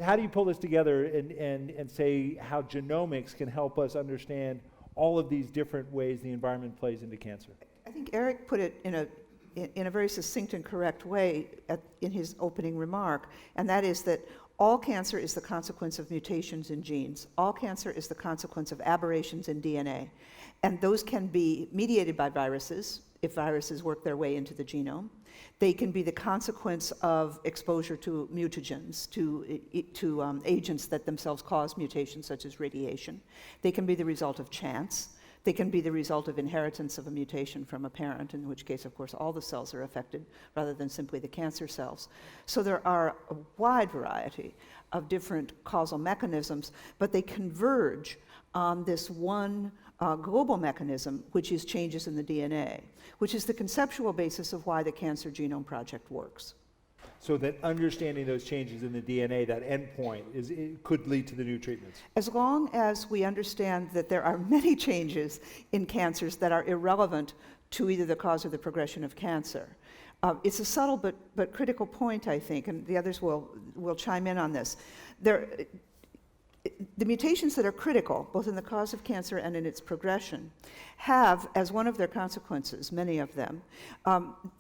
how do you pull this together and say how genomics can help us understand all of these different ways the environment plays into cancer? I think Eric put it in a very succinct and correct way in his opening remark, and that is that all cancer is the consequence of mutations in genes. All cancer is the consequence of aberrations in DNA. And those can be mediated by viruses, if viruses work their way into the genome. They can be the consequence of exposure to mutagens, to agents that themselves cause mutations, such as radiation. They can be the result of chance. They can be the result of inheritance of a mutation from a parent, in which case, of course, all the cells are affected rather than simply the cancer cells. So there are a wide variety of different causal mechanisms, but they converge on this one global mechanism, which is changes in the DNA, which is the conceptual basis of why the Cancer Genome Project works. So that understanding those changes in the DNA, that endpoint, it could lead to the new treatments. As long as we understand that there are many changes in cancers that are irrelevant to either the cause or the progression of cancer. It's a subtle but critical point, I think, and the others will chime in on this. The mutations that are critical, both in the cause of cancer and in its progression, have, as one of their consequences, many of them,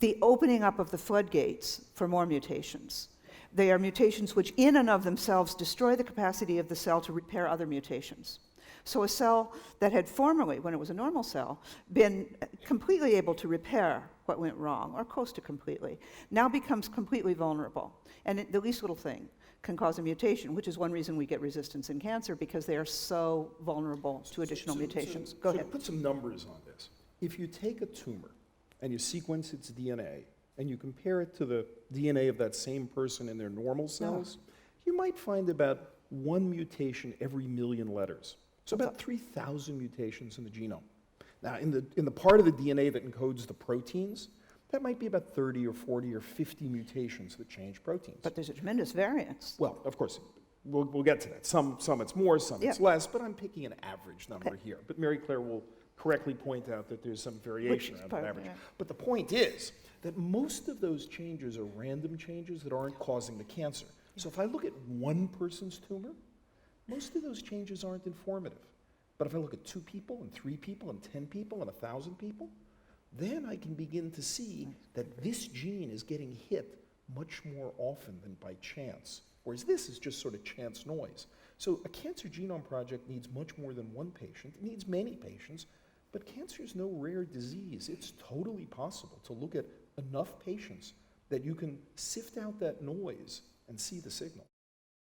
the opening up of the floodgates for more mutations. They are mutations which in and of themselves destroy the capacity of the cell to repair other mutations. So a cell that had formerly, when it was a normal cell, been completely able to repair what went wrong, or close to completely, now becomes completely vulnerable. And the least little thing can cause a mutation, which is one reason we get resistance in cancer, because they are so vulnerable to additional mutations. Go ahead. To put some numbers on this, if you take a tumor and you sequence its DNA and you compare it to the DNA of that same person in their normal cells, you might find about 1 mutation every million letters. So about 3,000 mutations in the genome. Now, in the part of the DNA that encodes the proteins, that might be about 30 or 40 or 50 mutations that change proteins. But there's a tremendous variance. Well, of course, we'll get to that. Some it's more, some it's less, but I'm picking an average number here. But Mary Claire will correctly point out that there's some variation around that average. But the point is that most of those changes are random changes that aren't causing the cancer. So if I look at one person's tumor, most of those changes aren't informative. But if I look at 2 people and 3 people and 10 people and 1,000 people, then I can begin to see that this gene is getting hit much more often than by chance, whereas this is just sort of chance noise. So a Cancer Genome Project needs much more than one patient. It needs many patients, but cancer is no rare disease. It's totally possible to look at enough patients that you can sift out that noise and see the signal.